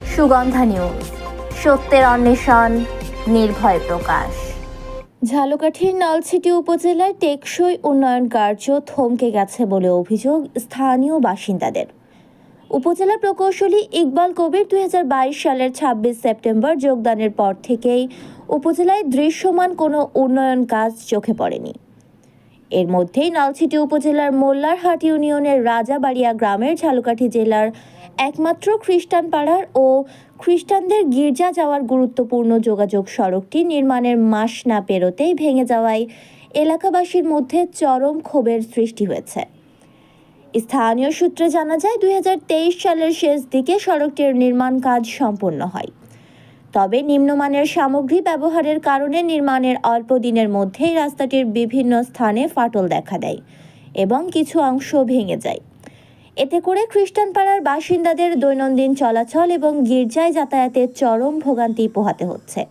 Sugandha news, সত্যের অন্বেষণ, নির্ভয় প্রকাশ। ঝালকাঠির নলছিটি উপজেলায় টেকসই উন্নয়ন কার্য থমকে গেছে বলে অভিযোগ স্থানীয় বাসিন্দাদের। উপজেলা প্রকৌশলী ইকবাল কবির 2022 সালের 26 সেপ্টেম্বর যোগদানের পর থেকেই উপজেলায় দৃশ্যমান কোনো উন্নয়ন কাজ চোখে পড়েনি। এর মধ্যেই নলছিটি উপজেলার মোল্লারহাট ইউনিয়নের রাজাবাড়িয়া গ্রামের ঝালকাঠি জেলার একমাত্র খ্রিস্টান পাড়ার ও খ্রিস্টানদের গির্জা যাওয়ার গুরুত্বপূর্ণ যোগাযোগ সড়কটি নির্মাণের মাস না পেরোতেই ভেঙে যাওয়ায় এলাকাবাসীর মধ্যে চরম ক্ষোভের সৃষ্টি হয়েছে। স্থানীয় সূত্রে জানা যায় 2023 সালের শেষ দিকে সড়কটির নির্মাণ কাজ সম্পন্ন হয়। তবে নিম্নমানের সামগ্রী ব্যবহারের কারণে নির্মাণের অল্প দিনের মধ্যেই রাস্তাটির বিভিন্ন স্থানে ফাটল দেখা দেয় এবং কিছু অংশ ভেঙে যায়। এতে করে খ্রিস্টান পাড়ার বাসিন্দাদের দৈনন্দিন চলাচল এবং গির্জায় যাতায়াতে চরম ভোগান্তি পোহাতে হচ্ছে।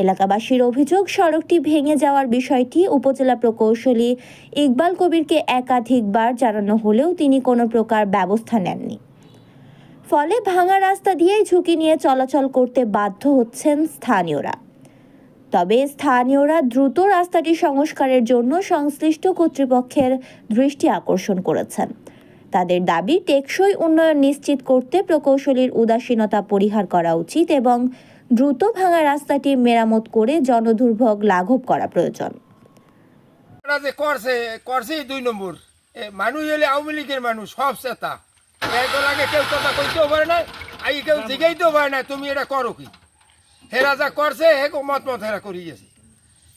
এলাকাবাসীর অভিযোগ, সড়কটি ভেঙে যাওয়ার বিষয়টি উপজেলা প্রকৌশলী ইকবাল কবিরকে একাধিকবার জানানো হলেও তিনি কোনো প্রকার ব্যবস্থা নেননি। ফলে ভাঙা রাস্তা দিয়েই ঝুঁকি নিয়ে চলাচল করতে বাধ্য হচ্ছেন স্থানীয়রা। তবে স্থানীয়রা দ্রুত রাস্তাটি সংস্কারের জন্য সংশ্লিষ্ট কর্তৃপক্ষের দৃষ্টি আকর্ষণ করেছেন। তাদের দাবি, টেকসই উন্নয়ন নিশ্চিত করতে প্রকৌশলীর উদাসীনতা পরিহার করা উচিত এবং দ্রুত ভাঙা রাস্তাটি মেরামত করে জনদুর্ভোগ লাঘব করা প্রয়োজন। করছেই 2 নম্বর মানুষ হলে আওয়ামী লীগের মানুষ সব চেতা লাগে, কেউ কথা কইতেও পারে না, কেউ জিগাইতেও পারে না তুমি এটা করো কি। হেরা যা করছে হে মত হেরা করিয়ে গেছে।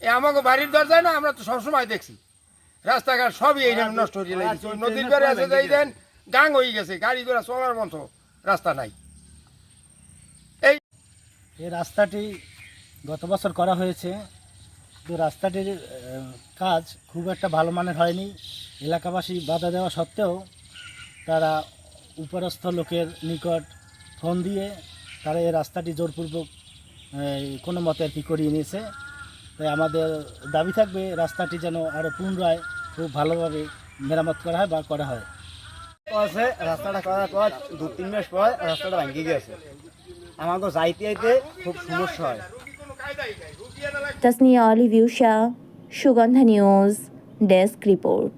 আমাকে বাড়ির দরজায় না, আমরা তো সবসময় দেখছি রাস্তাঘাট সবই এই নষ্ট হয়ে গেছে। নদীর বেড়ে আছে যাই দেন গাং হয়ে গেছে, গাড়ি ঘোড়া চলার মতো রাস্তা নাই। এই রাস্তাটি গত বছর করা হয়েছে, তো রাস্তাটির কাজ খুব একটা ভালো মানের হয়নি। এলাকাবাসী বাধা দেওয়া সত্ত্বেও তারা উপরস্থ লোকের নিকট ফোন দিয়ে তারা এই রাস্তাটি জোরপূর্বক কোনো মতে আর কি করিয়ে নিয়েছে। তাই আমাদের দাবি থাকবে রাস্তাটি যেন আরও পুনরায় খুব ভালোভাবে মেরামত করা হয় বা করা হয়। রাস্তাটা করার পর 2-3 মাস পর রাস্তাটা ভেঙে গেছে, আমাকে যাইতে যাইতে খুব সমস্যা হয়। তাসনিয়া অলিভিউশা, সুগন্ধা নিউজ, ডেস্ক রিপোর্ট।